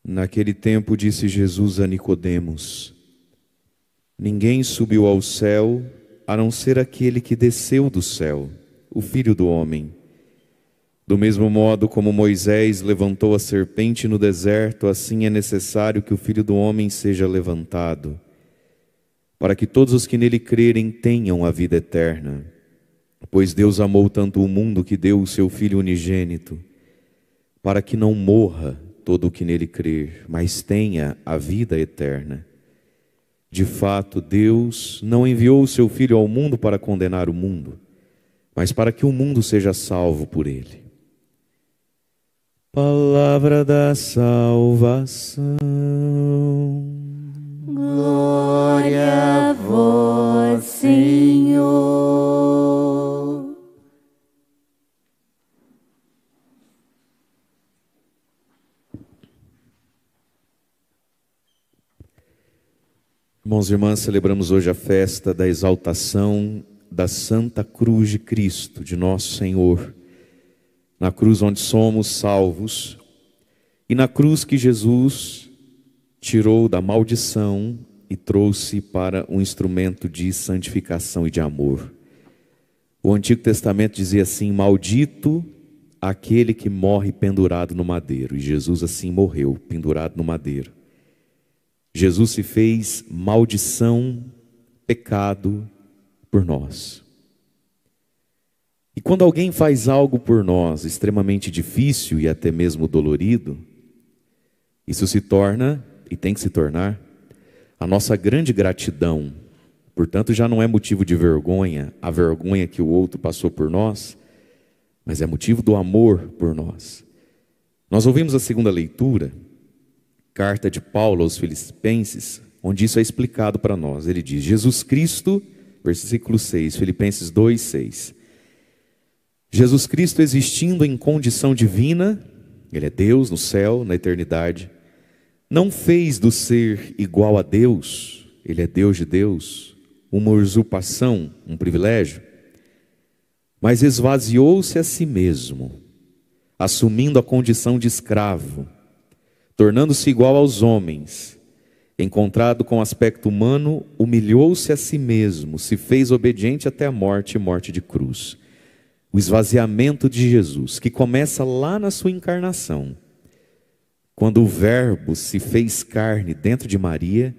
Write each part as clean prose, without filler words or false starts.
Naquele tempo disse Jesus a Nicodemos: Ninguém subiu ao céu, a não ser aquele que desceu do céu, o Filho do Homem. Do mesmo modo como Moisés levantou a serpente no deserto, assim é necessário que o Filho do Homem seja levantado, para que todos os que nele crerem tenham a vida eterna. Pois Deus amou tanto o mundo que deu o seu Filho unigênito, para que não morra todo o que nele crer, mas tenha a vida eterna. De fato, Deus não enviou o seu Filho ao mundo para condenar o mundo, mas para que o mundo seja salvo por ele. Palavra da salvação. Glória a vós, Senhor. Irmãos e irmãs, celebramos hoje a festa da exaltação da Santa Cruz de Cristo, de nosso Senhor. Na cruz onde somos salvos e na cruz que Jesus tirou da maldição e trouxe para um instrumento de santificação e de amor. O Antigo Testamento dizia assim: maldito aquele que morre pendurado no madeiro. E Jesus assim morreu, pendurado no madeiro. Jesus se fez maldição, pecado por nós. E quando alguém faz algo por nós extremamente difícil e até mesmo dolorido, isso se torna, e tem que se tornar, a nossa grande gratidão. Portanto, já não é motivo de vergonha, a vergonha que o outro passou por nós, mas é motivo do amor por nós. Nós ouvimos a segunda leitura, carta de Paulo aos Filipenses, onde isso é explicado para nós. Ele diz: Jesus Cristo, versículo 6, Filipenses 2, 6. Jesus Cristo, existindo em condição divina, Ele é Deus no céu, na eternidade, não fez do ser igual a Deus, Ele é Deus de Deus, uma usurpação, um privilégio, mas esvaziou-se a si mesmo, assumindo a condição de escravo, tornando-se igual aos homens, encontrado com aspecto humano, humilhou-se a si mesmo, se fez obediente até a morte e morte de cruz. O esvaziamento de Jesus, que começa lá na sua encarnação, quando o Verbo se fez carne dentro de Maria,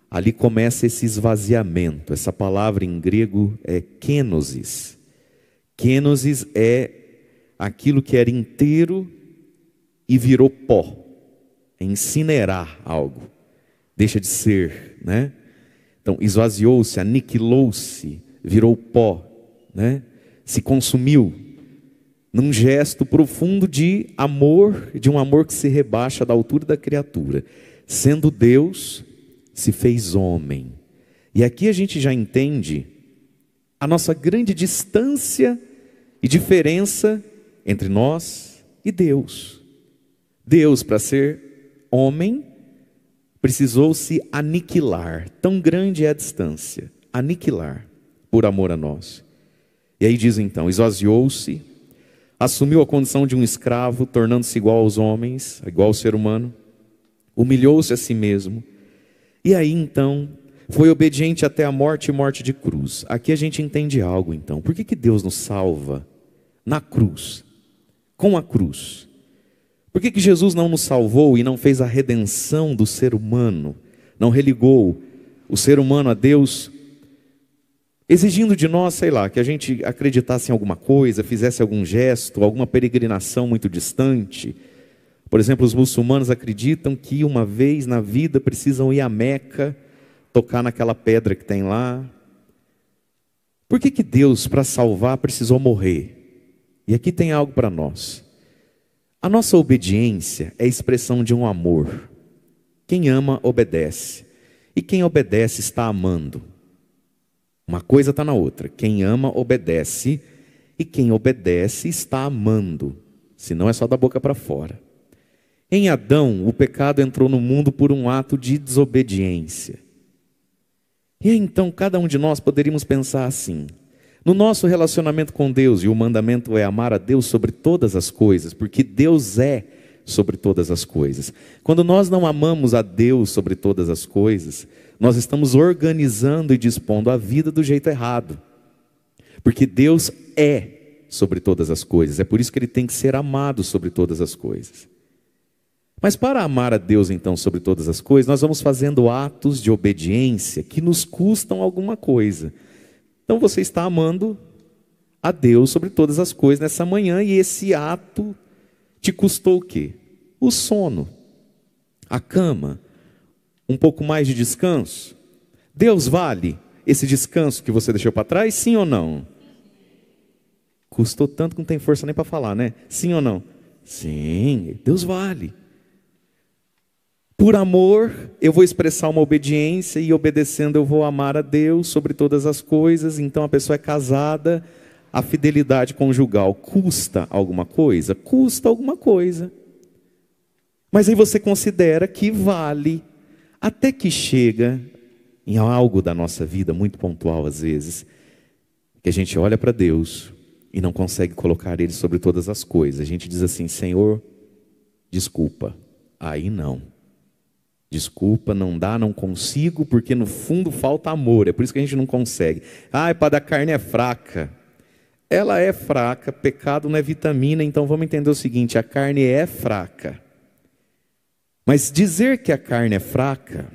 ali começa esse esvaziamento. Essa palavra em grego é kenosis. Kenosis é aquilo que era inteiro e virou pó. É incinerar algo, deixa de ser, né? Então esvaziou-se, aniquilou-se, virou pó, né? Se consumiu, num gesto profundo de amor, de um amor que se rebaixa da altura da criatura. Sendo Deus, se fez homem. E aqui a gente já entende a nossa grande distância e diferença entre nós e Deus. Deus, para ser homem, precisou se aniquilar. Tão grande é a distância. Aniquilar, por amor a nós. E aí diz então: esvaziou-se, assumiu a condição de um escravo, tornando-se igual aos homens, igual ao ser humano, humilhou-se a si mesmo, e aí então foi obediente até a morte e morte de cruz. Aqui a gente entende algo então. Por que Deus nos salva na cruz, com a cruz? Por que Jesus não nos salvou e não fez a redenção do ser humano, não religou o ser humano a Deus, exigindo de nós, sei lá, que a gente acreditasse em alguma coisa, fizesse algum gesto, alguma peregrinação muito distante? Por exemplo, os muçulmanos acreditam que uma vez na vida precisam ir a Meca, tocar naquela pedra que tem lá. Por que Deus, para salvar, precisou morrer? E aqui tem algo para nós. A nossa obediência é expressão de um amor. Quem ama, obedece. E quem obedece está amando. Uma coisa está na outra. Quem ama, obedece. E quem obedece está amando. Senão é só da boca para fora. Em Adão, o pecado entrou no mundo por um ato de desobediência. E aí, então, cada um de nós poderíamos pensar assim: no nosso relacionamento com Deus, e o mandamento é amar a Deus sobre todas as coisas, porque Deus é sobre todas as coisas. Quando nós não amamos a Deus sobre todas as coisas, nós estamos organizando e dispondo a vida do jeito errado. Porque Deus é sobre todas as coisas. É por isso que Ele tem que ser amado sobre todas as coisas. Mas para amar a Deus então sobre todas as coisas, nós vamos fazendo atos de obediência que nos custam alguma coisa. Então você está amando a Deus sobre todas as coisas nessa manhã, e esse ato te custou o quê? O sono, a cama, um pouco mais de descanso. Deus vale esse descanso que você deixou para trás, sim ou não? Custou tanto que não tem força nem para falar, né? Sim ou não? Sim, Deus vale. Por amor, eu vou expressar uma obediência, e obedecendo eu vou amar a Deus sobre todas as coisas. Então a pessoa é casada, a fidelidade conjugal custa alguma coisa? Custa alguma coisa. Mas aí você considera que vale, até que chega em algo da nossa vida, muito pontual às vezes, que a gente olha para Deus e não consegue colocar Ele sobre todas as coisas. A gente diz assim: Senhor, desculpa, aí não. Desculpa, não dá, não consigo, porque no fundo falta amor. É por isso que a gente não consegue. Ah, pai, da carne é fraca. Ela é fraca, pecado não é vitamina, então vamos entender o seguinte: a carne é fraca. Mas dizer que a carne é fraca,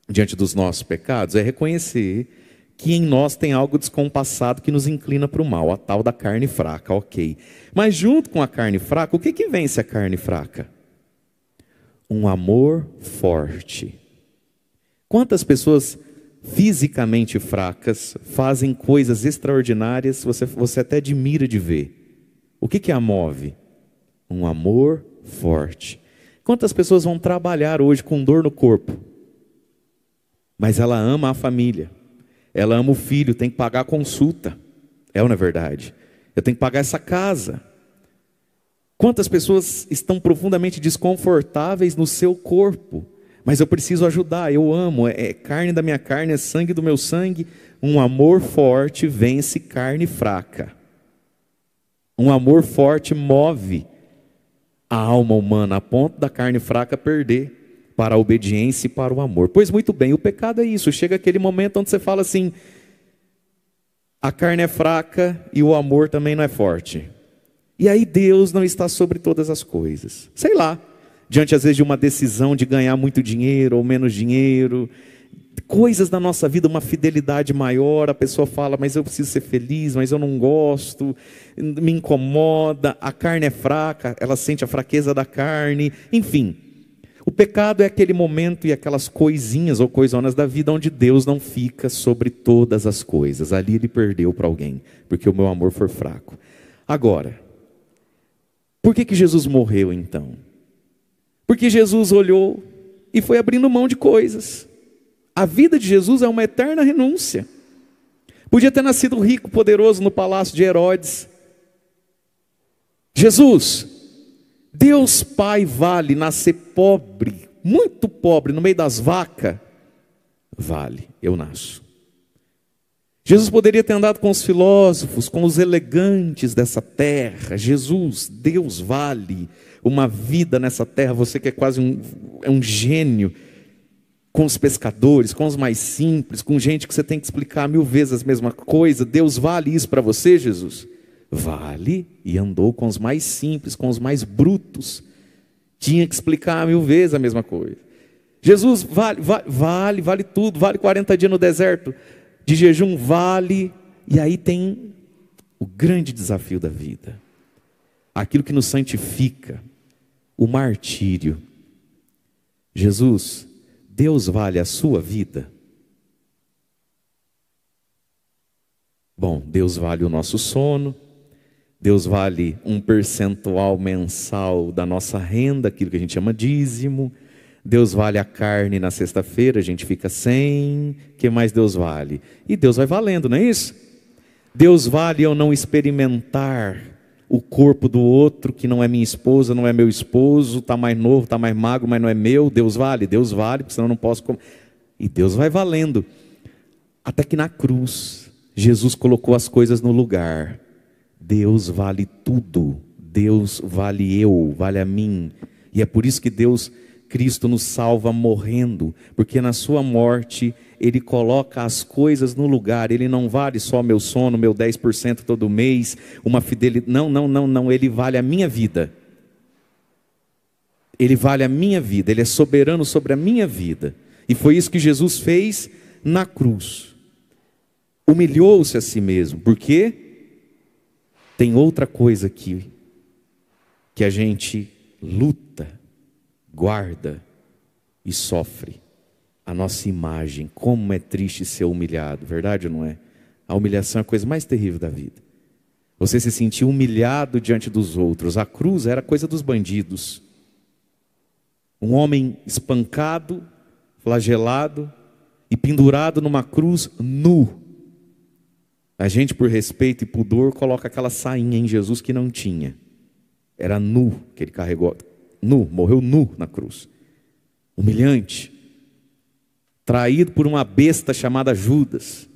diante dos nossos pecados, é reconhecer que em nós tem algo descompassado que nos inclina para o mal, a tal da carne fraca, ok. Mas junto com a carne fraca, o que vence a carne fraca? Um amor forte. Quantas pessoas fisicamente fracas fazem coisas extraordinárias, você até admira de ver? O que a move? Um amor forte. Quantas pessoas vão trabalhar hoje com dor no corpo, mas ela ama a família, ela ama o filho, tem que pagar a consulta, é ou não é verdade? Eu tenho que pagar essa casa. Quantas pessoas estão profundamente desconfortáveis no seu corpo, mas eu preciso ajudar, eu amo, é carne da minha carne, é sangue do meu sangue. Um amor forte vence carne fraca. Um amor forte move a alma humana a ponto da carne fraca perder para a obediência e para o amor. Pois muito bem, o pecado é isso. Chega aquele momento onde você fala assim: a carne é fraca e o amor também não é forte. E aí Deus não está sobre todas as coisas. Sei lá, diante às vezes de uma decisão de ganhar muito dinheiro ou menos dinheiro, coisas da nossa vida, uma fidelidade maior, a pessoa fala: mas eu preciso ser feliz, mas eu não gosto, me incomoda, a carne é fraca, ela sente a fraqueza da carne, enfim. O pecado é aquele momento e aquelas coisinhas ou coisonas da vida onde Deus não fica sobre todas as coisas. Ali Ele perdeu para alguém, porque o meu amor foi fraco. Agora, por que Jesus morreu então? Porque Jesus olhou e foi abrindo mão de coisas. A vida de Jesus é uma eterna renúncia. Podia ter nascido rico, poderoso no palácio de Herodes. Jesus, Deus Pai, vale nascer pobre, muito pobre, no meio das vacas? Vale, eu nasço. Jesus poderia ter andado com os filósofos, com os elegantes dessa terra. Jesus, Deus vale uma vida nessa terra. Você que é quase um gênio, com os pescadores, com os mais simples, com gente que você tem que explicar 1000 vezes a mesma coisa. Deus vale isso para você, Jesus? Vale, e andou com os mais simples, com os mais brutos. Tinha que explicar 1000 vezes a mesma coisa. Jesus vale tudo, vale 40 dias no deserto de jejum, vale. E aí tem o grande desafio da vida, aquilo que nos santifica, o martírio. Jesus, Deus vale a sua vida? Bom, Deus vale o nosso sono, Deus vale um percentual mensal da nossa renda, aquilo que a gente chama dízimo. Deus vale a carne na sexta-feira, a gente fica sem. O que mais Deus vale? E Deus vai valendo, não é isso? Deus vale eu não experimentar o corpo do outro, que não é minha esposa, não é meu esposo, está mais novo, está mais magro, mas não é meu. Deus vale, porque senão eu não posso comer. E Deus vai valendo. Até que na cruz, Jesus colocou as coisas no lugar. Deus vale tudo. Deus vale eu, vale a mim. E é por isso que Cristo nos salva morrendo, porque na sua morte Ele coloca as coisas no lugar. Ele não vale só meu sono, meu 10% todo mês, uma fidelidade. Não, Ele vale a minha vida. Ele vale a minha vida, Ele é soberano sobre a minha vida. E foi isso que Jesus fez na cruz. Humilhou-se a si mesmo, porque tem outra coisa aqui, que a gente luta, guarda e sofre. A nossa imagem. Como é triste ser humilhado, verdade ou não é? A humilhação é a coisa mais terrível da vida. Você se sentir humilhado diante dos outros. A cruz era coisa dos bandidos. Um homem espancado, flagelado e pendurado numa cruz nu. A gente, por respeito e pudor, coloca aquela sainha em Jesus que não tinha. Era nu que ele carregou. Nu, morreu nu na cruz. Humilhante. Traído por uma besta chamada Judas.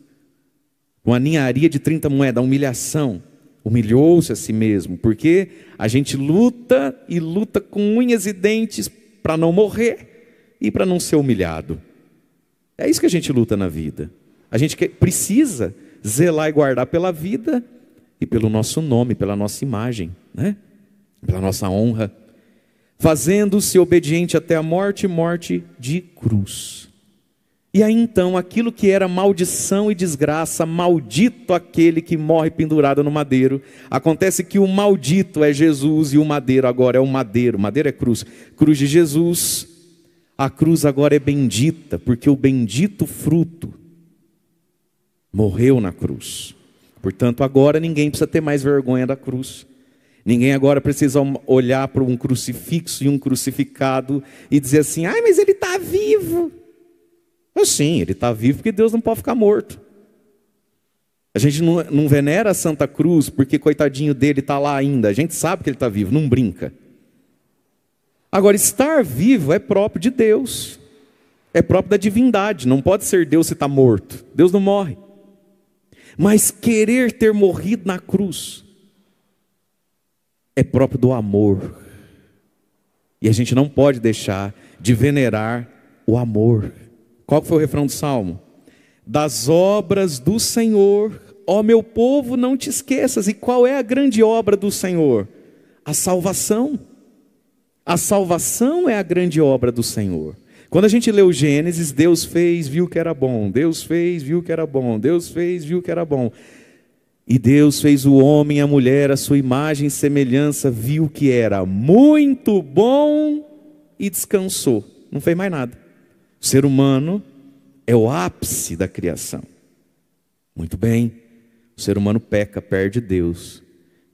Uma ninharia de 30 moedas, humilhação. Humilhou-se a si mesmo, porque a gente luta e luta com unhas e dentes para não morrer e para não ser humilhado. É isso que a gente luta na vida. A gente precisa zelar e guardar pela vida e pelo nosso nome, pela nossa imagem, né? Pela nossa honra. Fazendo-se obediente até a morte, morte de cruz. E aí então, aquilo que era maldição e desgraça, maldito aquele que morre pendurado no madeiro. Acontece que o maldito é Jesus e o madeiro agora é o madeiro. Madeiro é cruz. Cruz de Jesus. A cruz agora é bendita, porque o bendito fruto morreu na cruz. Portanto, agora ninguém precisa ter mais vergonha da cruz. Ninguém agora precisa olhar para um crucifixo e um crucificado e dizer assim: ai, mas ele está vivo. Sim, ele está vivo porque Deus não pode ficar morto. A gente não venera a Santa Cruz porque coitadinho dele está lá ainda. A gente sabe que ele está vivo, não brinca. Agora, estar vivo é próprio de Deus. É próprio da divindade. Não pode ser Deus se está morto. Deus não morre. Mas querer ter morrido na cruz é próprio do amor. E a gente não pode deixar de venerar o amor. Qual foi o refrão do Salmo? Das obras do Senhor, ó meu povo, não te esqueças. E qual é a grande obra do Senhor? A salvação. A salvação é a grande obra do Senhor. Quando a gente lê o Gênesis, Deus fez, viu que era bom. Deus fez, viu que era bom. Deus fez, viu que era bom. E Deus fez o homem e a mulher, a sua imagem e semelhança, viu que era muito bom e descansou. Não fez mais nada. O ser humano é o ápice da criação. Muito bem, o ser humano peca, perde Deus.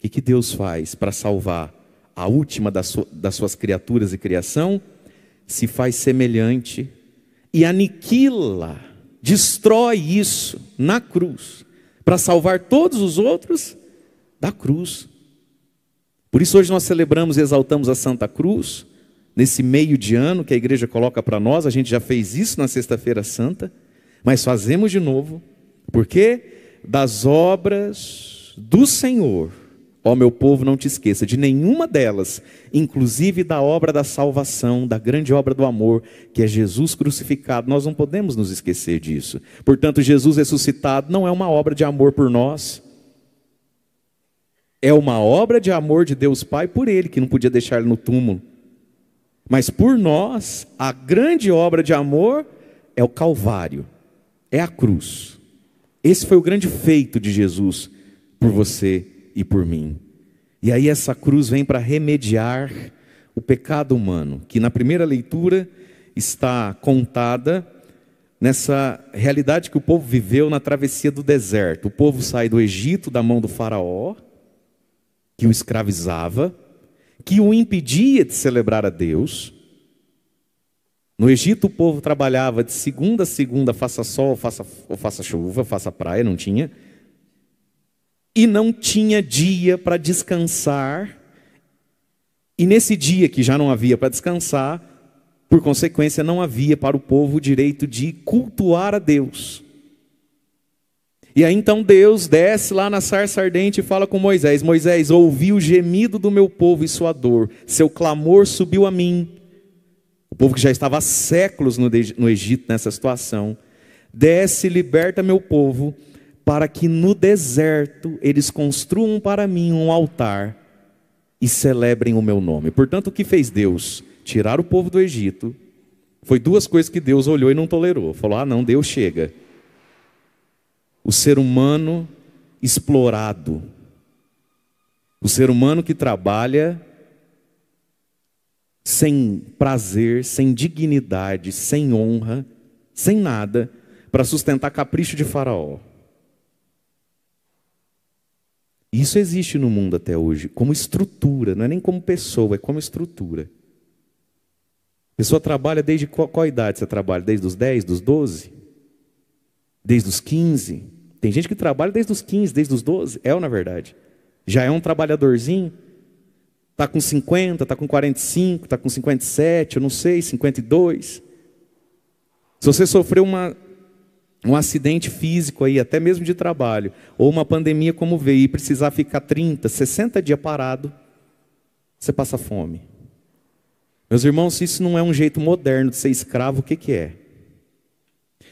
O que Deus faz para salvar a última das suas criaturas e criação? Se faz semelhante e aniquila, destrói isso na cruz, para salvar todos os outros da cruz. Por isso hoje nós celebramos e exaltamos a Santa Cruz, nesse meio de ano que a igreja coloca para nós. A gente já fez isso na Sexta-feira Santa, mas fazemos de novo, porque das obras do Senhor, ó meu povo, não te esqueça de nenhuma delas, inclusive da obra da salvação, da grande obra do amor, que é Jesus crucificado. Nós não podemos nos esquecer disso. Portanto, Jesus ressuscitado não é uma obra de amor por nós, é uma obra de amor de Deus Pai por Ele, que não podia deixar Ele no túmulo. Mas por nós, a grande obra de amor é o Calvário, é a cruz. Esse foi o grande feito de Jesus por você e por mim. E aí essa cruz vem para remediar o pecado humano, que na primeira leitura está contada nessa realidade que o povo viveu na travessia do deserto. O povo sai do Egito da mão do faraó, que o escravizava, que o impedia de celebrar a Deus. No Egito o povo trabalhava de segunda a segunda, faça sol, faça chuva, faça praia, não tinha. E não tinha dia para descansar. E nesse dia que já não havia para descansar, por consequência não havia para o povo o direito de cultuar a Deus. E aí então Deus desce lá na sarça ardente e fala com Moisés: Moisés, ouvi o gemido do meu povo e sua dor, seu clamor subiu a mim. O povo que já estava há séculos no Egito nessa situação. Desce e liberta meu povo, para que no deserto eles construam para mim um altar e celebrem o meu nome. Portanto, o que fez Deus? Tirar o povo do Egito. Foi duas coisas que Deus olhou e não tolerou. Falou: ah não, Deus chega. O ser humano explorado. O ser humano que trabalha sem prazer, sem dignidade, sem honra, sem nada, para sustentar capricho de Faraó. Isso existe no mundo até hoje, como estrutura, não é nem como pessoa, é como estrutura. A pessoa trabalha desde qual idade você trabalha? Desde os 10, dos 12? Desde os 15? Tem gente que trabalha desde os 15, desde os 12, na verdade. Já é um trabalhadorzinho, está com 50, está com 45, está com 57, eu não sei, 52. Se você sofreu um acidente físico aí, até mesmo de trabalho, ou uma pandemia como veio, e precisar ficar 30, 60 dias parado, você passa fome. Meus irmãos, se isso não é um jeito moderno de ser escravo, o que é?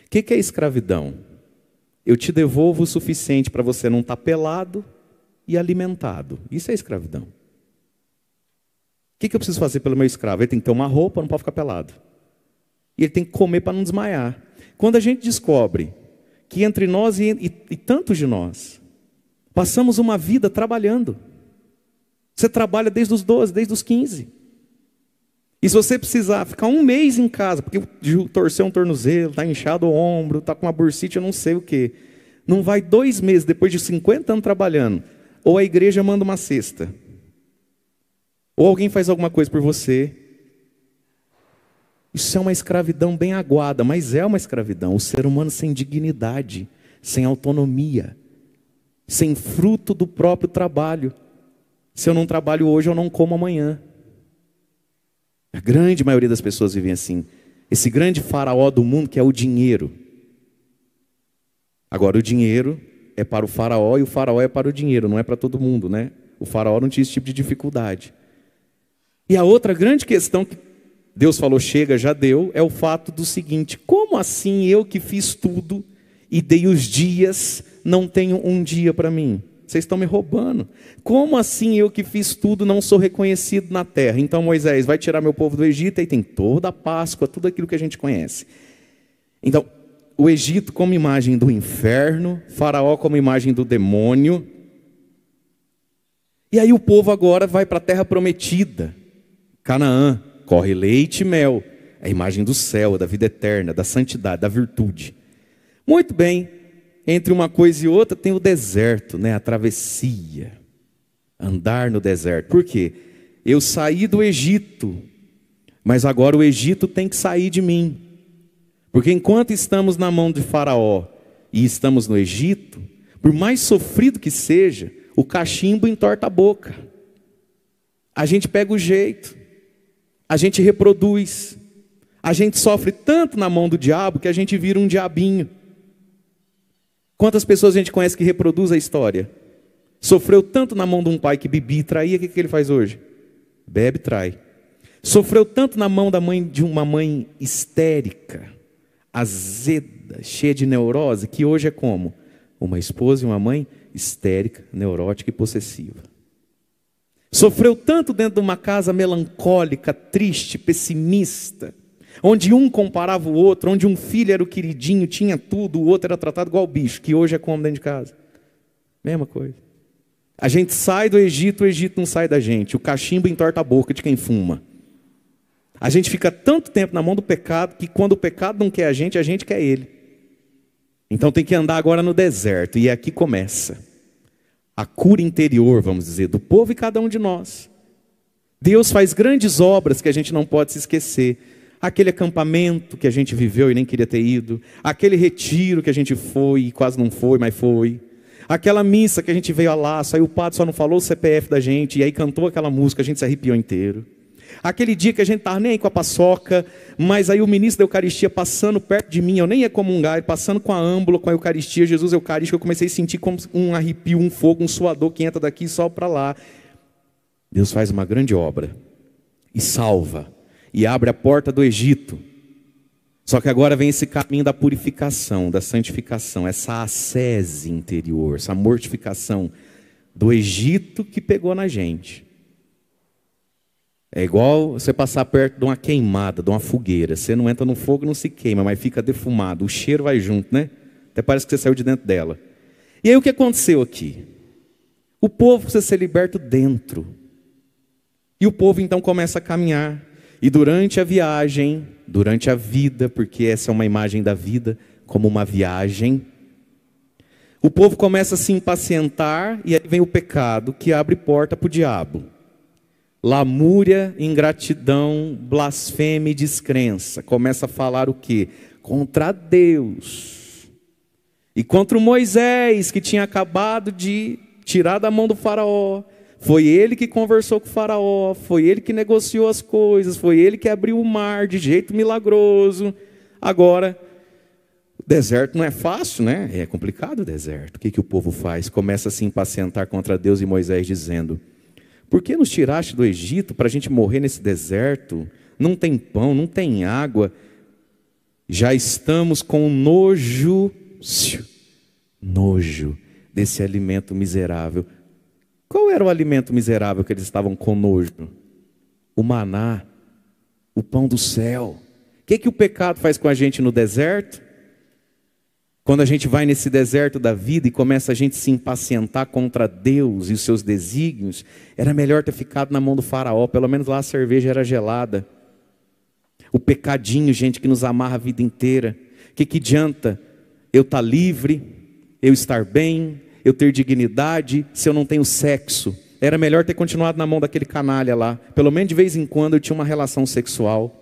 O que é escravidão? Eu te devolvo o suficiente para você não estar pelado e alimentado. Isso é escravidão. O que eu preciso fazer pelo meu escravo? Ele tem que ter uma roupa, não pode ficar pelado. E ele tem que comer para não desmaiar. Quando a gente descobre que entre nós e tantos de nós, passamos uma vida trabalhando. Você trabalha desde os 12, desde os 15. E se você precisar ficar um mês em casa, porque torceu um tornozelo, está inchado o ombro, está com uma bursite, eu não sei o quê. Não vai 2 meses, depois de 50 anos trabalhando, ou a igreja manda uma cesta, ou alguém faz alguma coisa por você. Isso é uma escravidão bem aguada, mas é uma escravidão. O ser humano sem dignidade, sem autonomia, sem fruto do próprio trabalho. Se eu não trabalho hoje, eu não como amanhã. A grande maioria das pessoas vivem assim. Esse grande faraó do mundo que é o dinheiro. Agora o dinheiro é para o faraó e o faraó é para o dinheiro, não é para todo mundo, né? O faraó não tinha esse tipo de dificuldade. E a outra grande questão que Deus falou, chega, já deu, é o fato do seguinte: como assim eu que fiz tudo e dei os dias, não tenho um dia para mim? Vocês estão me roubando. Como assim eu que fiz tudo não sou reconhecido na terra? Então Moisés vai tirar meu povo do Egito, e tem toda a Páscoa, tudo aquilo que a gente conhece. Então, o Egito como imagem do inferno, Faraó como imagem do demônio. E aí o povo agora vai para a terra prometida, Canaã, corre leite e mel, é a imagem do céu, da vida eterna, da santidade, da virtude. Muito bem. Entre uma coisa e outra tem o deserto, né? A travessia, andar no deserto. Por quê? Eu saí do Egito, mas agora o Egito tem que sair de mim. Porque enquanto estamos na mão de Faraó e estamos no Egito, por mais sofrido que seja, o cachimbo entorta a boca. A gente pega o jeito, a gente reproduz, a gente sofre tanto na mão do diabo que a gente vira um diabinho. Quantas pessoas a gente conhece que reproduz a história? Sofreu tanto na mão de um pai que bebia e traía, o que ele faz hoje? Bebe e trai. Sofreu tanto na mão de uma mãe histérica, azeda, cheia de neurose, que hoje é como? Uma esposa e uma mãe histérica, neurótica e possessiva. Sofreu tanto dentro de uma casa melancólica, triste, pessimista, onde um comparava o outro, onde um filho era o queridinho, tinha tudo, o outro era tratado igual bicho, que hoje é como dentro de casa. Mesma coisa. A gente sai do Egito, o Egito não sai da gente. O cachimbo entorta a boca de quem fuma. A gente fica tanto tempo na mão do pecado, que quando o pecado não quer a gente quer ele. Então tem que andar agora no deserto, e aqui começa a cura interior, vamos dizer, do povo e cada um de nós. Deus faz grandes obras que a gente não pode se esquecer. Aquele acampamento que a gente viveu e nem queria ter ido. Aquele retiro que a gente foi e quase não foi, mas foi. Aquela missa que a gente veio lá, só aí o padre só não falou o CPF da gente, e aí cantou aquela música, a gente se arrepiou inteiro. Aquele dia que a gente estava nem aí com a paçoca, mas aí o ministro da Eucaristia passando perto de mim, eu nem ia comungar, ele passando com a âmbula, com a Eucaristia, Jesus Eucarístico, eu comecei a sentir como um arrepio, um fogo, um suador que entra daqui e sobe para lá. Deus faz uma grande obra e salva, e abre a porta do Egito. Só que agora vem esse caminho da purificação, da santificação, essa ascese interior, essa mortificação do Egito que pegou na gente. É igual você passar perto de uma queimada, de uma fogueira. Você não entra no fogo e não se queima, mas fica defumado. O cheiro vai junto, né? Até parece que você saiu de dentro dela. E aí o que aconteceu aqui? O povo precisa ser liberto dentro. E o povo então começa a caminhar. E durante a viagem, durante a vida, porque essa é uma imagem da vida, como uma viagem, o povo começa a se impacientar e aí vem o pecado que abre porta para o diabo. Lamúria, ingratidão, blasfêmia e descrença. Começa a falar o quê? Contra Deus. E contra o Moisés, que tinha acabado de tirar da mão do faraó. Foi ele que conversou com o faraó, foi ele que negociou as coisas, foi ele que abriu o mar de jeito milagroso. Agora, o deserto não é fácil, né? É complicado o deserto. O que o povo faz? Começa a se impacientar contra Deus e Moisés dizendo: por que nos tiraste do Egito para a gente morrer nesse deserto? Não tem pão, não tem água. Já estamos com nojo desse alimento miserável. Qual era o alimento miserável que eles estavam com nojo? O maná, o pão do céu. O que o pecado faz com a gente no deserto? Quando a gente vai nesse deserto da vida e começa a gente se impacientar contra Deus e os seus desígnios, era melhor ter ficado na mão do faraó, pelo menos lá a cerveja era gelada. O pecadinho, gente, que nos amarra a vida inteira. O que adianta eu estar livre, eu estar bem, eu ter dignidade, se eu não tenho sexo? Era melhor ter continuado na mão daquele canalha lá. Pelo menos de vez em quando eu tinha uma relação sexual.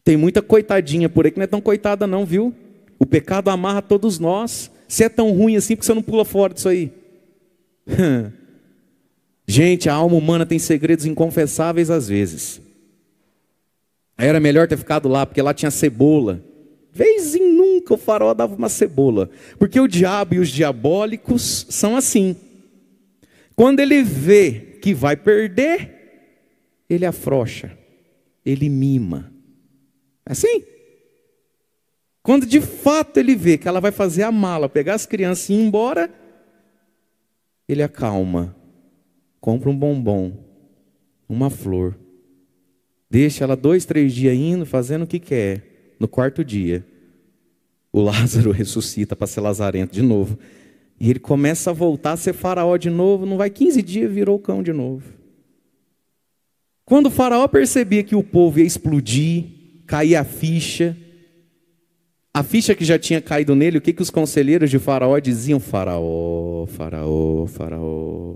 Tem muita coitadinha por aí que não é tão coitada não, viu? O pecado amarra todos nós. Se é tão ruim assim, por que você não pula fora disso aí? Gente, a alma humana tem segredos inconfessáveis às vezes. Era melhor ter ficado lá, porque lá tinha cebola. Vez em nunca o faraó dava uma cebola. Porque o diabo e os diabólicos são assim. Quando ele vê que vai perder, ele afrouxa, ele mima. Assim. Quando de fato ele vê que ela vai fazer a mala, pegar as crianças e ir embora, ele acalma, compra um bombom, uma flor, deixa ela 2, 3 dias indo, fazendo o que quer. No 4º dia, o Lázaro ressuscita para ser lazarento de novo. E ele começa a voltar a ser faraó de novo. Não vai 15 dias, virou cão de novo. Quando o faraó percebia que o povo ia explodir, cair a ficha que já tinha caído nele, o que os conselheiros de faraó diziam? Faraó, faraó, faraó.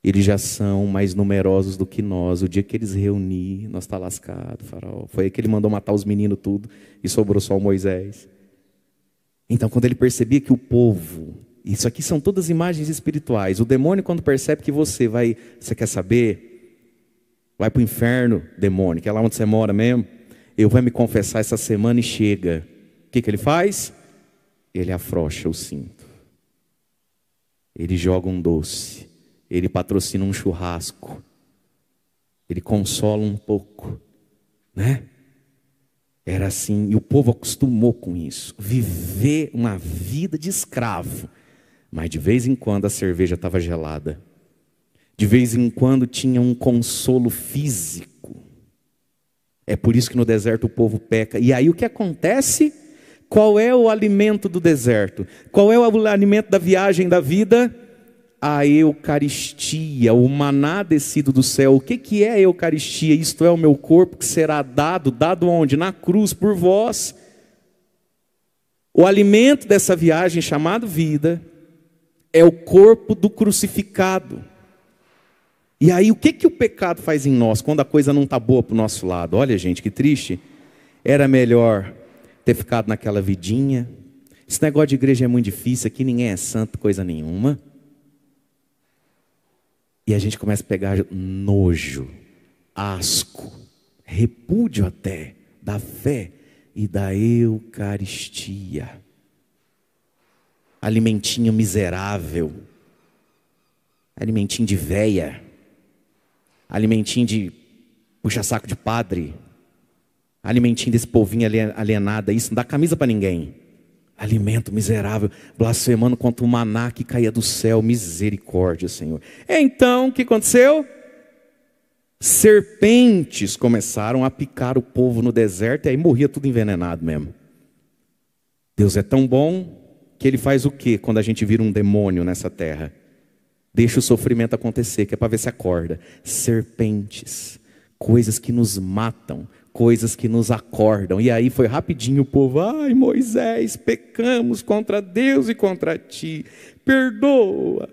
Eles já são mais numerosos do que nós. O dia que eles reunir, nós está lascado, faraó. Foi aí que ele mandou matar os meninos tudo e sobrou só o Moisés. Então, quando ele percebia que o povo, isso aqui são todas imagens espirituais. O demônio, quando percebe que você quer saber? Vai para o inferno, demônio, que é lá onde você mora mesmo. Eu vou me confessar essa semana e chega. O que ele faz? Ele afrouxa o cinto. Ele joga um doce. Ele patrocina um churrasco. Ele consola um pouco, né? Era assim, e o povo acostumou com isso. Viver uma vida de escravo. Mas de vez em quando a cerveja estava gelada. De vez em quando tinha um consolo físico. É por isso que no deserto o povo peca. E aí o que acontece? Qual é o alimento do deserto? Qual é o alimento da viagem da vida? A Eucaristia, o maná descido do céu. O que é a Eucaristia? Isto é o meu corpo que será dado onde? Na cruz por vós. O alimento dessa viagem chamado vida é o corpo do crucificado. E aí o que o pecado faz em nós quando a coisa não está boa para o nosso lado? Olha, gente, que triste. Era melhor ter ficado naquela vidinha. Esse negócio de igreja é muito difícil, aqui ninguém é santo, coisa nenhuma. E a gente começa a pegar nojo, asco, repúdio até da fé e da Eucaristia. Alimentinho miserável, alimentinho de véia, alimentinho de puxa-saco de padre, alimentinho desse povinho alienado, isso não dá camisa para ninguém. Alimento miserável, blasfemando contra o maná que caía do céu, misericórdia, Senhor. Então, o que aconteceu? Serpentes começaram a picar o povo no deserto, e aí morria tudo envenenado mesmo. Deus é tão bom que Ele faz o quê quando a gente vira um demônio nessa terra? Deixa o sofrimento acontecer, que é para ver se acorda. Serpentes, coisas que nos matam, coisas que nos acordam. E aí foi rapidinho o povo: ai Moisés, pecamos contra Deus e contra ti, perdoa.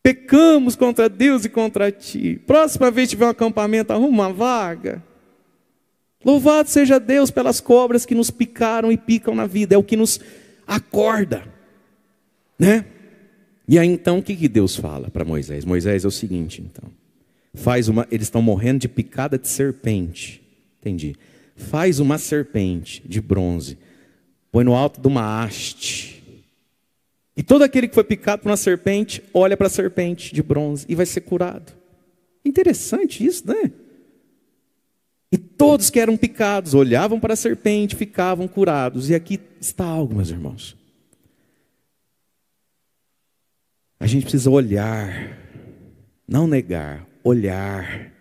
Pecamos contra Deus e contra ti. Próxima vez que tiver um acampamento, arruma uma vaga. Louvado seja Deus pelas cobras que nos picaram e picam na vida. É o que nos acorda, né? E aí então o que Deus fala para Moisés? Moisés, é o seguinte então. Eles estão morrendo de picada de serpente. Entendi. Faz uma serpente de bronze. Põe no alto de uma haste. E todo aquele que foi picado por uma serpente, olha para a serpente de bronze e vai ser curado. Interessante isso, né? E todos que eram picados, olhavam para a serpente, ficavam curados. E aqui está algo, meus irmãos. A gente precisa olhar, não negar, olhar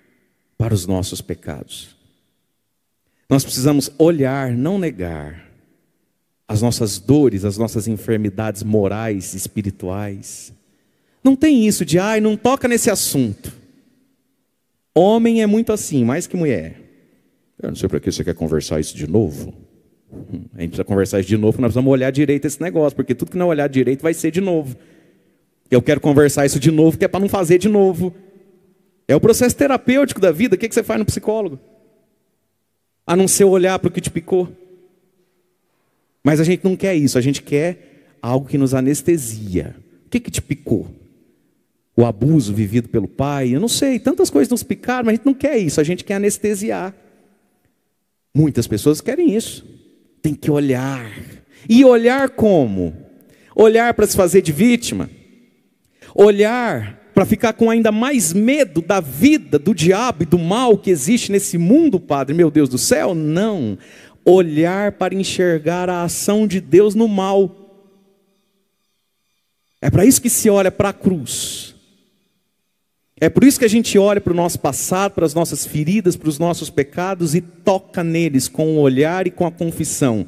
para os nossos pecados. Nós precisamos olhar, não negar as nossas dores, as nossas enfermidades morais, espirituais. Não tem isso de, ai, não toca nesse assunto. Homem é muito assim, mais que mulher. Eu não sei para que você quer conversar isso de novo. A gente precisa conversar isso de novo, nós precisamos olhar direito esse negócio, porque tudo que não olhar direito vai ser de novo. Eu quero conversar isso de novo, que é para não fazer de novo. É o processo terapêutico da vida. O que você faz no psicólogo? A não ser olhar para o que te picou. Mas a gente não quer isso, a gente quer algo que nos anestesia. O que te picou? O abuso vivido pelo pai? Eu não sei, tantas coisas nos picaram, mas a gente não quer isso, a gente quer anestesiar. Muitas pessoas querem isso. Tem que olhar. E olhar como? Olhar para se fazer de vítima? Olhar para ficar com ainda mais medo da vida, do diabo e do mal que existe nesse mundo, Padre, meu Deus do céu? Não. Olhar para enxergar a ação de Deus no mal. É para isso que se olha para a cruz. É por isso que a gente olha para o nosso passado, para as nossas feridas, para os nossos pecados e toca neles com o olhar e com a confissão.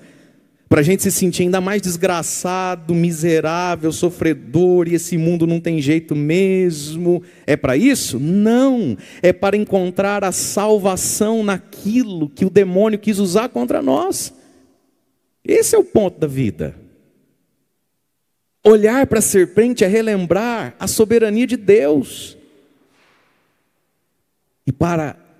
Para a gente se sentir ainda mais desgraçado, miserável, sofredor, e esse mundo não tem jeito mesmo. É para isso? Não. É para encontrar a salvação naquilo que o demônio quis usar contra nós. Esse é o ponto da vida. Olhar para a serpente é relembrar a soberania de Deus.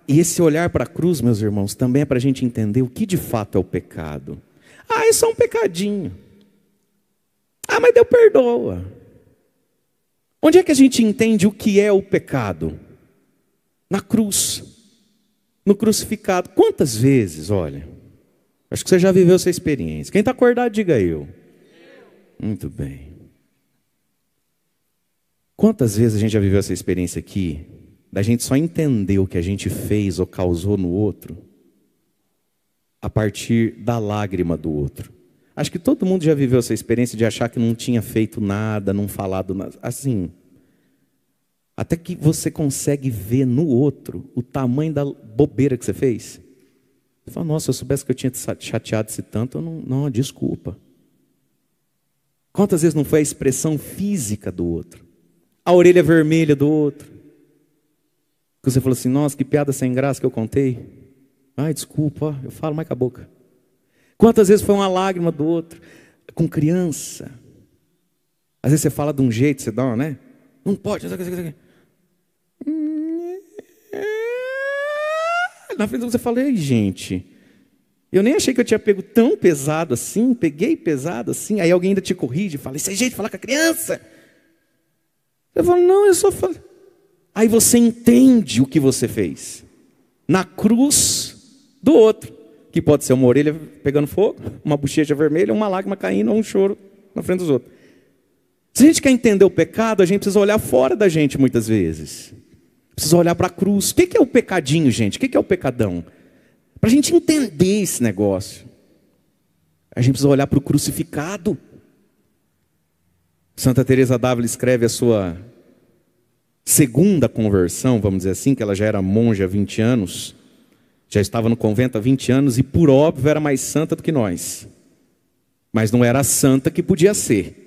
E esse olhar para a cruz, meus irmãos, também é para a gente entender o que de fato é o pecado. Ah, é só um pecadinho. Ah, mas Deus perdoa. Onde é que a gente entende o que é o pecado? Na cruz. No crucificado. Quantas vezes, olha, acho que você já viveu essa experiência. Quem está acordado, diga eu. Muito bem. Quantas vezes a gente já viveu essa experiência aqui, da gente só entender o que a gente fez ou causou no outro, a partir da lágrima do outro. Acho que todo mundo já viveu essa experiência de achar que não tinha feito nada, não falado nada. Assim, até que você consegue ver no outro o tamanho da bobeira que você fez. Você fala, nossa, se eu soubesse que eu tinha chateado esse tanto, eu não, desculpa. Quantas vezes não foi a expressão física do outro? A orelha vermelha do outro? Que você falou assim, nossa, que piada sem graça que eu contei. Ai, desculpa, eu falo mais com a boca. Quantas vezes foi uma lágrima do outro? Com criança. Às vezes você fala de um jeito, você dá uma, né? Não pode. Na frente você fala, ei, gente, eu nem achei que eu tinha pego tão pesado assim, peguei pesado assim. Aí alguém ainda te corrige e fala, esse é jeito de falar com a criança. Você Eu falo, não, eu só falo. Aí você entende o que você fez. Na cruz do outro. Que pode ser uma orelha pegando fogo, uma bochecha vermelha, uma lágrima caindo, ou um choro na frente dos outros. Se a gente quer entender o pecado, a gente precisa olhar fora da gente muitas vezes. Precisa olhar para a cruz. O que é o pecadinho, gente? O que é o pecadão? Para a gente entender esse negócio, a gente precisa olhar para o crucificado. Santa Teresa d'Ávila escreve a sua segunda conversão, vamos dizer assim, que ela já era monja há 20 anos, já estava no convento há 20 anos, e por óbvio era mais santa do que nós. Mas não era a santa que podia ser.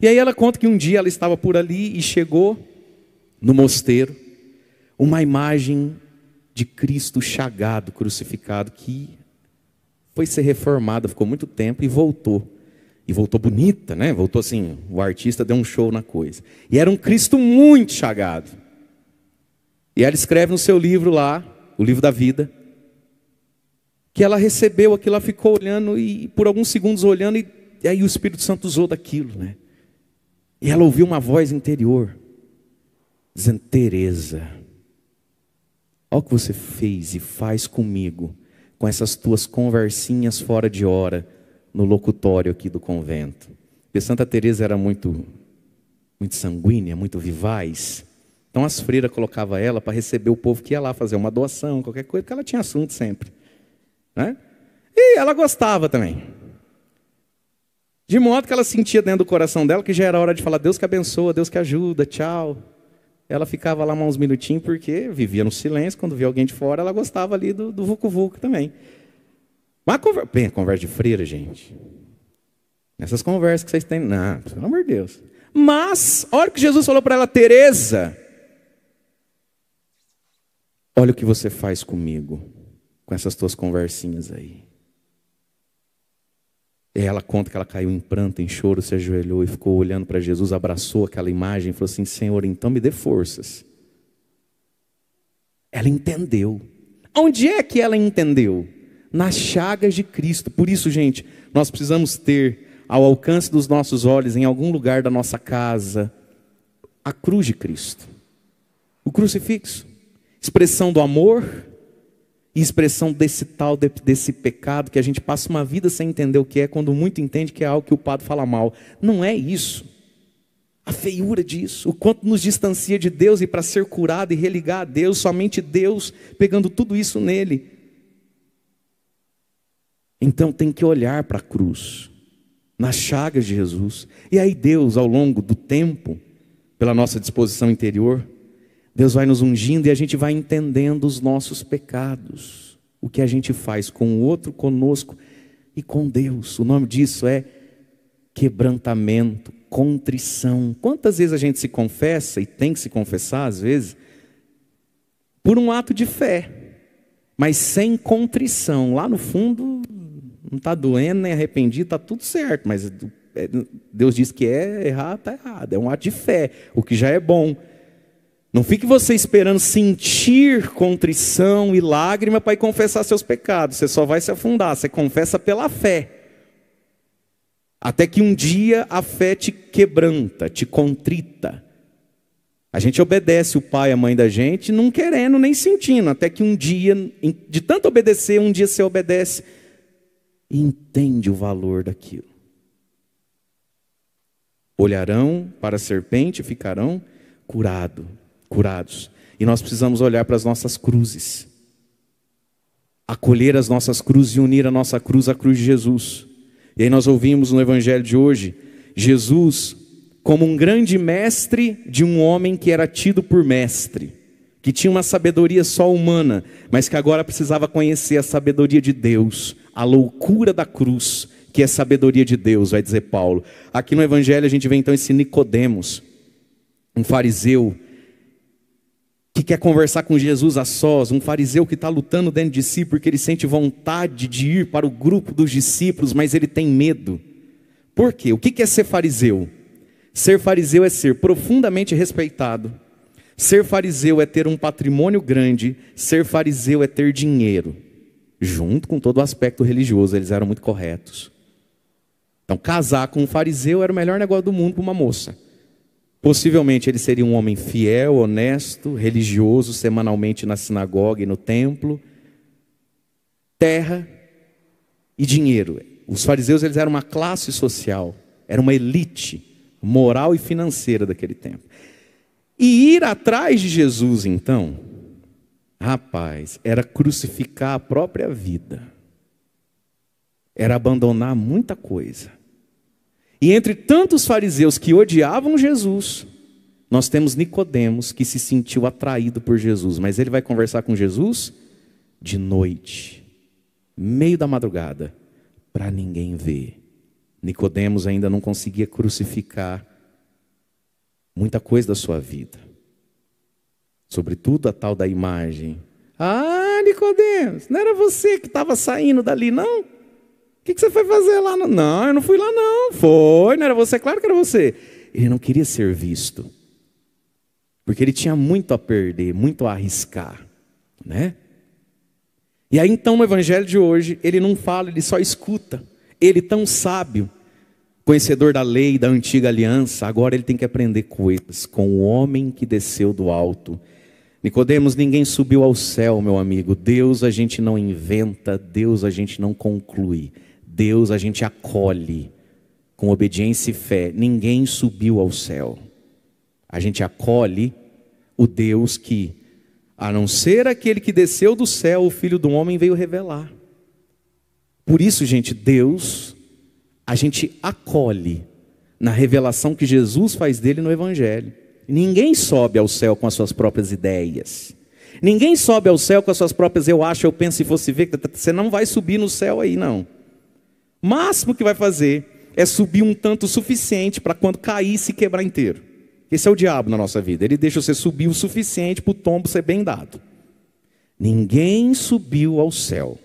E aí ela conta que um dia ela estava por ali e chegou no mosteiro uma imagem de Cristo chagado, crucificado, que foi ser reformada, ficou muito tempo e voltou. E voltou bonita, né? Voltou assim, o artista deu um show na coisa. E era um Cristo muito chagado. E ela escreve no seu livro lá, o livro da vida, que ela recebeu aquilo, ela ficou olhando, e por alguns segundos olhando, e aí o Espírito Santo usou daquilo, né? E ela ouviu uma voz interior, dizendo, Teresa, olha o que você fez e faz comigo, com essas tuas conversinhas fora de hora, no locutório aqui do convento. Porque Santa Teresa era muito sanguínea, muito vivaz. Então as freiras colocavam ela para receber o povo que ia lá fazer uma doação, qualquer coisa, porque ela tinha assunto sempre, né? E ela gostava também. De modo que ela sentia dentro do coração dela que já era hora de falar, Deus que abençoa, Deus que ajuda, tchau. Ela ficava lá uns minutinhos porque vivia no silêncio, quando via alguém de fora, ela gostava ali do vucu-vucu também. Mas bem, a conversa de freira, gente. Essas conversas que vocês têm, não, pelo amor de Deus. Mas, olha o que Jesus falou para ela, Teresa, olha o que você faz comigo, com essas tuas conversinhas aí. E ela conta que ela caiu em pranto, em choro, se ajoelhou e ficou olhando para Jesus, abraçou aquela imagem e falou assim, Senhor, então me dê forças. Ela entendeu. Onde é que ela entendeu? Nas chagas de Cristo. Por isso, gente, nós precisamos ter ao alcance dos nossos olhos, em algum lugar da nossa casa, a cruz de Cristo. O crucifixo. Expressão do amor e expressão desse pecado que a gente passa uma vida sem entender o que é, quando muito entende que é algo que o padre fala mal. Não é isso. A feiura disso, o quanto nos distancia de Deus, e para ser curado e religar a Deus, somente Deus pegando tudo isso nele. Então tem que olhar para a cruz, nas chagas de Jesus. E aí Deus, ao longo do tempo, pela nossa disposição interior, Deus vai nos ungindo e a gente vai entendendo os nossos pecados. O que a gente faz com o outro, conosco e com Deus. O nome disso é quebrantamento, contrição. Quantas vezes a gente se confessa, e tem que se confessar às vezes, por um ato de fé, mas sem contrição. Lá no fundo não está doendo, nem arrependido, está tudo certo, mas Deus diz que é errado, está errado. É um ato de fé, o que já é bom. Não fique você esperando sentir contrição e lágrima para ir confessar seus pecados. Você só vai se afundar, você confessa pela fé. Até que um dia a fé te quebranta, te contrita. A gente obedece o pai e a mãe da gente, não querendo nem sentindo. Até que um dia, de tanto obedecer, um dia você obedece e entende o valor daquilo. Olharão para a serpente e ficarão curados. E nós precisamos olhar para as nossas cruzes. Acolher as nossas cruzes e unir a nossa cruz à cruz de Jesus. E aí nós ouvimos no evangelho de hoje, Jesus como um grande mestre de um homem que era tido por mestre, que tinha uma sabedoria só humana, mas que agora precisava conhecer a sabedoria de Deus, a loucura da cruz, que é sabedoria de Deus, vai dizer Paulo. Aqui no evangelho a gente vê então esse Nicodemos, um fariseu, que quer conversar com Jesus a sós, um fariseu que está lutando dentro de si, porque ele sente vontade de ir para o grupo dos discípulos, mas ele tem medo. Por quê? O que é ser fariseu? Ser fariseu é ser profundamente respeitado. Ser fariseu é ter um patrimônio grande. Ser fariseu é ter dinheiro. Junto com todo o aspecto religioso, eles eram muito corretos. Então casar com um fariseu era o melhor negócio do mundo para uma moça. Possivelmente ele seria um homem fiel, honesto, religioso, semanalmente na sinagoga e no templo. Terra e dinheiro. Os fariseus, eles eram uma classe social, era uma elite moral e financeira daquele tempo. E ir atrás de Jesus, então, rapaz, era crucificar a própria vida. Era abandonar muita coisa. E entre tantos fariseus que odiavam Jesus, nós temos Nicodemos, que se sentiu atraído por Jesus. Mas ele vai conversar com Jesus de noite, meio da madrugada, para ninguém ver. Nicodemos ainda não conseguia crucificar muita coisa da sua vida. Sobretudo a tal da imagem. Ah, Nicodemos, não era você que estava saindo dali, não? O que você foi fazer lá? Não, eu não fui lá não. Foi, não era você? Claro que era você. Ele não queria ser visto. Porque ele tinha muito a perder, muito a arriscar, né? E aí então no evangelho de hoje, ele não fala, ele só escuta. Ele tão sábio, conhecedor da lei, da antiga aliança, agora ele tem que aprender coisas com o homem que desceu do alto. Nicodemos, ninguém subiu ao céu, meu amigo. Deus a gente não inventa, Deus a gente não conclui. Deus a gente acolhe com obediência e fé. Ninguém subiu ao céu. A gente acolhe o Deus que, a não ser aquele que desceu do céu, o Filho do Homem veio revelar. Por isso, gente, Deus, a gente acolhe na revelação que Jesus faz dele no Evangelho. Ninguém sobe ao céu com as suas próprias ideias. Ninguém sobe ao céu com as suas próprias eu acho, eu penso e fosse ver. Você não vai subir no céu aí, não. O máximo que vai fazer é subir um tanto suficiente para quando cair se quebrar inteiro. Esse é o diabo na nossa vida. Ele deixa você subir o suficiente para o tombo ser bem dado. Ninguém subiu ao céu.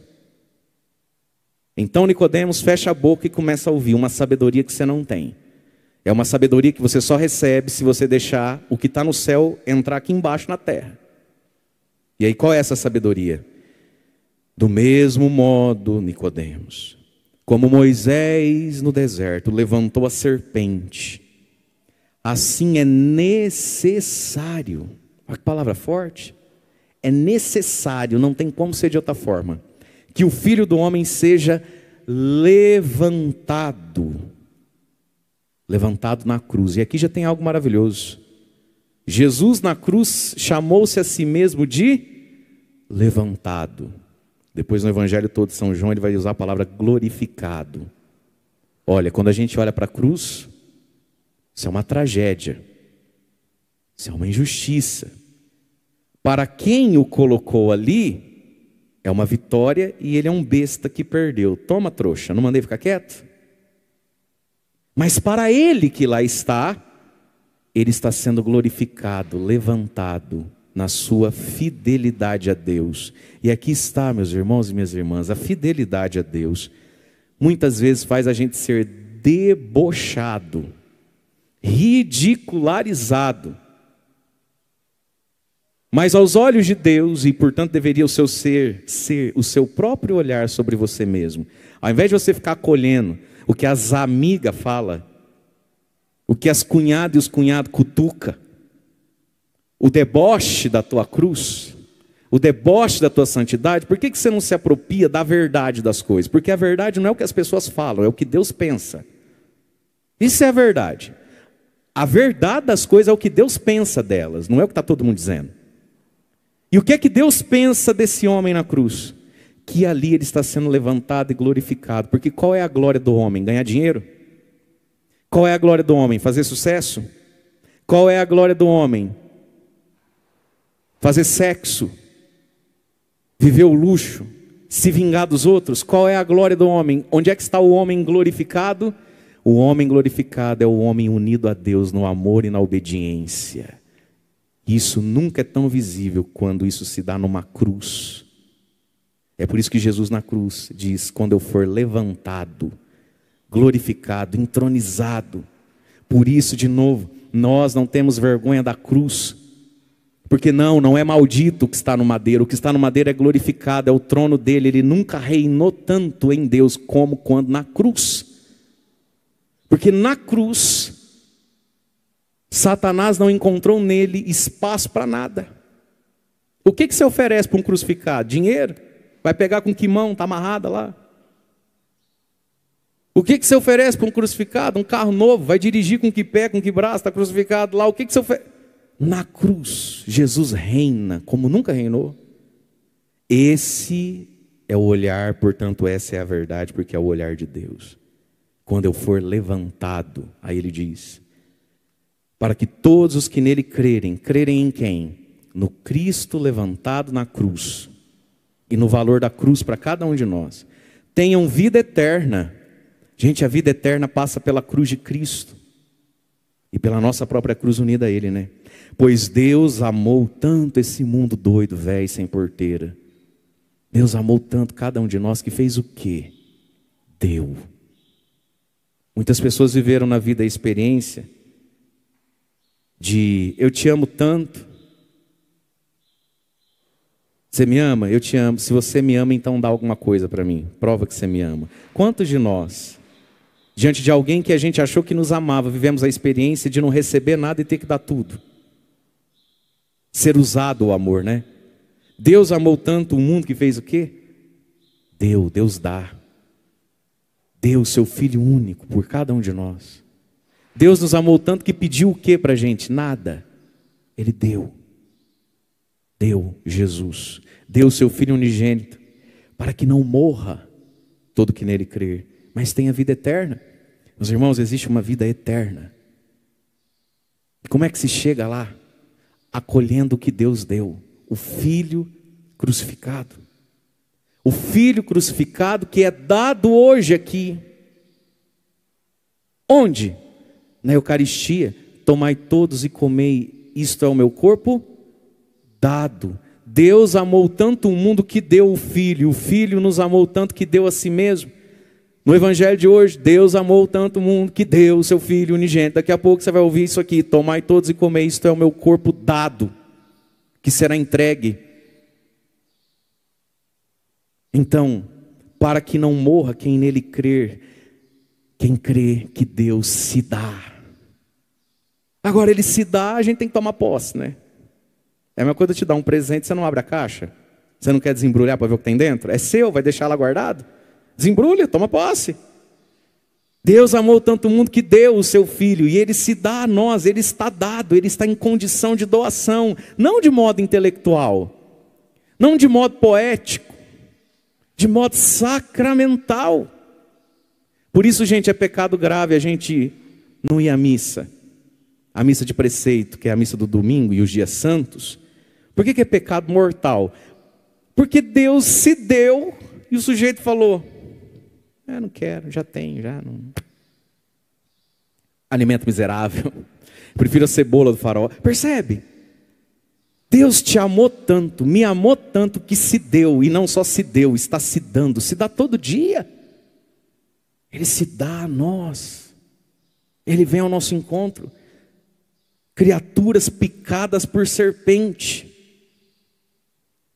Então Nicodemos fecha a boca e começa a ouvir uma sabedoria que você não tem. É uma sabedoria que você só recebe se você deixar o que está no céu entrar aqui embaixo na terra. E aí qual é essa sabedoria? Do mesmo modo, Nicodemos, como Moisés no deserto levantou a serpente, assim é necessário, olha que palavra forte, é necessário, não tem como ser de outra forma, que o Filho do Homem seja levantado na cruz. E aqui já tem algo maravilhoso. Jesus na cruz chamou-se a si mesmo de levantado. Depois no Evangelho todo de São João ele vai usar a palavra glorificado. Olha, quando a gente olha para a cruz, isso é uma tragédia. Isso é uma injustiça. Para quem o colocou ali, é uma vitória e ele é um besta que perdeu. Toma, trouxa, não mandei ficar quieto? Mas para ele que lá está, ele está sendo glorificado, levantado na sua fidelidade a Deus. E aqui está, meus irmãos e minhas irmãs, a fidelidade a Deus muitas vezes faz a gente ser debochado, ridicularizado. Mas aos olhos de Deus, e portanto deveria o seu ser o seu próprio olhar sobre você mesmo. Ao invés de você ficar acolhendo o que as amigas falam, o que as cunhadas e os cunhados cutuca, o deboche da tua cruz, o deboche da tua santidade, por que você não se apropria da verdade das coisas? Porque a verdade não é o que as pessoas falam, é o que Deus pensa. Isso é a verdade. A verdade das coisas é o que Deus pensa delas, não é o que está todo mundo dizendo. E o que é que Deus pensa desse homem na cruz? Que ali ele está sendo levantado e glorificado. Porque qual é a glória do homem? Ganhar dinheiro? Qual é a glória do homem? Fazer sucesso? Qual é a glória do homem? Fazer sexo? Viver o luxo? Se vingar dos outros? Qual é a glória do homem? Onde é que está o homem glorificado? O homem glorificado é o homem unido a Deus no amor e na obediência. Isso nunca é tão visível quando isso se dá numa cruz. É por isso que Jesus na cruz diz, quando eu for levantado, glorificado, entronizado. Por isso, de novo, nós não temos vergonha da cruz. Porque não é maldito o que está no madeiro. O que está no madeiro é glorificado, é o trono dele. Ele nunca reinou tanto em Deus como quando na cruz. Porque na cruz, Satanás não encontrou nele espaço para nada. O que você oferece para um crucificado? Dinheiro? Vai pegar com que mão? Está amarrada lá? O que você oferece para um crucificado? Um carro novo? Vai dirigir com que pé, com que braço? Está crucificado lá? O que você oferece? Na cruz, Jesus reina como nunca reinou. Esse é o olhar, portanto essa é a verdade, porque é o olhar de Deus. Quando eu for levantado, aí ele diz, para que todos os que nele crerem em quem? No Cristo levantado na cruz, e no valor da cruz para cada um de nós, tenham vida eterna. Gente, a vida eterna passa pela cruz de Cristo, e pela nossa própria cruz unida a Ele, né? Pois Deus amou tanto esse mundo doido, velho, sem porteira. Deus amou tanto cada um de nós que fez o quê? Deu. Muitas pessoas viveram na vida a experiência de eu te amo tanto. Você me ama? Eu te amo. Se você me ama, então dá alguma coisa para mim. Prova que você me ama. Quantos de nós, diante de alguém que a gente achou que nos amava, vivemos a experiência de não receber nada e ter que dar tudo? Ser usado o amor, né? Deus amou tanto o mundo que fez o quê? Deus dá. Deu o seu Filho único por cada um de nós. Deus nos amou tanto que pediu o quê para a gente? Nada. Ele deu. Deu Jesus. Deu o seu Filho unigênito para que não morra todo que nele crer, mas tenha vida eterna. Meus irmãos, existe uma vida eterna. Como é que se chega lá? Acolhendo o que Deus deu. O Filho crucificado. O Filho crucificado que é dado hoje aqui. Onde? Na Eucaristia. Tomai todos e comei, isto é o meu corpo dado. Deus amou tanto o mundo que deu o Filho nos amou tanto que deu a si mesmo. No Evangelho de hoje, Deus amou tanto o mundo que deu o seu Filho unigênito. Daqui a pouco você vai ouvir isso aqui: tomai todos e comei, isto é o meu corpo dado, que será entregue. Então, para que não morra quem nele crer, quem crê que Deus se dá. Agora ele se dá, a gente tem que tomar posse, né? É a mesma coisa te dar um presente, você não abre a caixa? Você não quer desembrulhar para ver o que tem dentro? É seu, vai deixar lá guardado? Desembrulha, toma posse. Deus amou tanto o mundo que deu o seu Filho, e Ele se dá a nós, Ele está dado, Ele está em condição de doação, não de modo intelectual, não de modo poético, de modo sacramental. Por isso, gente, é pecado grave a gente não ir à missa. A missa de preceito, que é a missa do domingo e os dias santos. Por que é pecado mortal? Porque Deus se deu e o sujeito falou: não quero, já tenho, já não. Alimento miserável. Prefiro a cebola do farol. Percebe? Deus te amou tanto, me amou tanto que se deu, e não só se deu, está se dando, se dá todo dia. Ele se dá a nós. Ele vem ao nosso encontro. Criaturas picadas por serpente.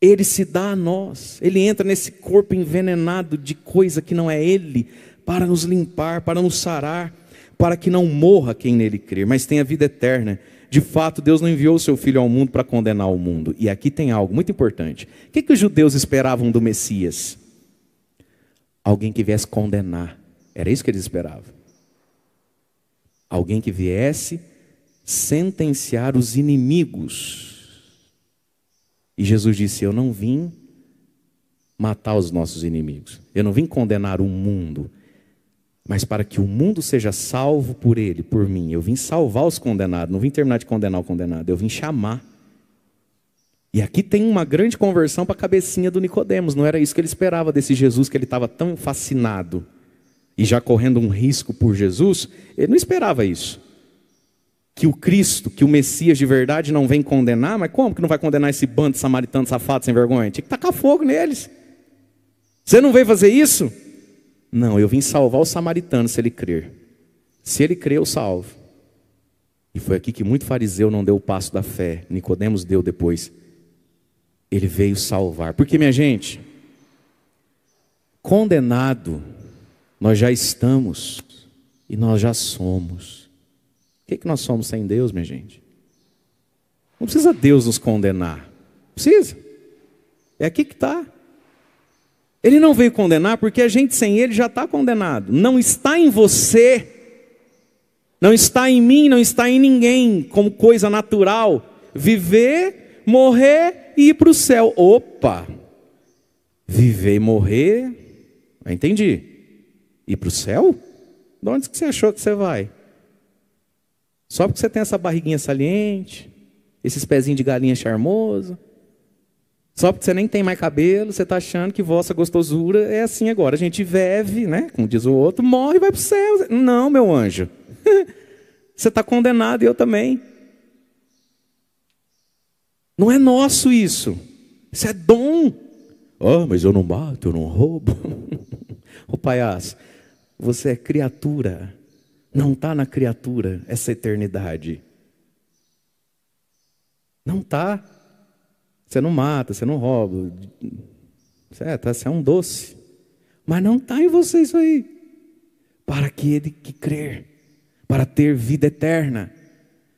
Ele se dá a nós. Ele entra nesse corpo envenenado de coisa que não é Ele, para nos limpar, para nos sarar, para que não morra quem nele crer, mas tenha vida eterna. De fato, Deus não enviou o seu Filho ao mundo para condenar o mundo. E aqui tem algo muito importante. O que os judeus esperavam do Messias? Alguém que viesse condenar. Era isso que eles esperavam. Alguém que viesse sentenciar os inimigos. E Jesus disse: eu não vim matar os nossos inimigos. Eu não vim condenar o mundo, mas para que o mundo seja salvo por Ele, por mim. Eu vim salvar os condenados, não vim terminar de condenar o condenado, eu vim chamar. E aqui tem uma grande conversão para a cabecinha do Nicodemos. Não era isso que ele esperava desse Jesus, que ele estava tão fascinado e já correndo um risco por Jesus. Ele não esperava isso. Que o Cristo, que o Messias de verdade não vem condenar. Mas como que não vai condenar esse bando de samaritanos safados sem vergonha? Tinha que tacar fogo neles. Você não veio fazer isso? Não, eu vim salvar o samaritano se ele crer. Se ele crer, eu salvo. E foi aqui que muito fariseu não deu o passo da fé. Nicodemos deu depois. Ele veio salvar. Porque, minha gente, condenado nós já estamos e nós já somos. O que nós somos sem Deus, minha gente? Não precisa Deus nos condenar. Precisa. É aqui que está. Ele não veio condenar porque a gente sem Ele já está condenado. Não está em você, não está em mim, não está em ninguém, como coisa natural. Viver, morrer e ir para o céu. Opa! Viver e morrer, entendi. Ir para o céu? De onde que você achou que você vai? Só porque você tem essa barriguinha saliente, esses pezinhos de galinha charmoso, só porque você nem tem mais cabelo, você está achando que vossa gostosura é assim agora. A gente vive, né? Como diz o outro, morre e vai para o céu. Não, meu anjo. Você está condenado e eu também. Não é nosso isso. Isso é dom. Oh, mas eu não mato, eu não roubo. Ô palhaço, você é criatura. Não está na criatura essa eternidade. Não está. Você não mata, você não rouba. Você é um doce. Mas não está em você isso aí. Para aquele que crer. Para ter vida eterna.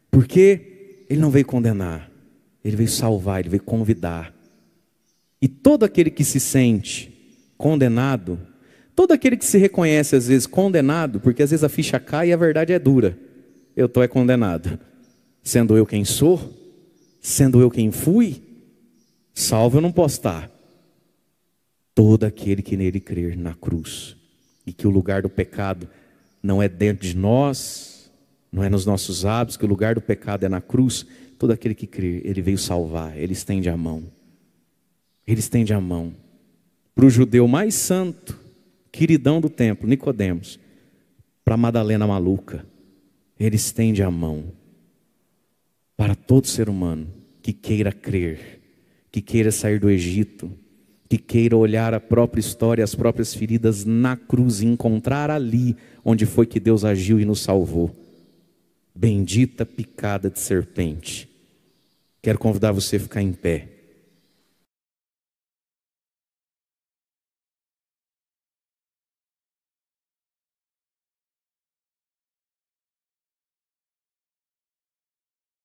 Porque Ele não veio condenar. Ele veio salvar, Ele veio convidar. E todo aquele que se sente condenado, todo aquele que se reconhece às vezes condenado, porque às vezes a ficha cai e a verdade é dura. Eu estou condenado. Sendo eu quem sou, sendo eu quem fui, salvo eu não posso estar. Todo aquele que nele crer na cruz, e que o lugar do pecado não é dentro de nós, não é nos nossos hábitos, que o lugar do pecado é na cruz, todo aquele que crer, Ele veio salvar, Ele estende a mão. Ele estende a mão. Para o judeu mais santo, queridão do templo, Nicodemos, para Madalena maluca, Ele estende a mão. Para todo ser humano que queira crer, que queira sair do Egito, que queira olhar a própria história, as próprias feridas na cruz e encontrar ali onde foi que Deus agiu e nos salvou. Bendita picada de serpente. Quero convidar você a ficar em pé.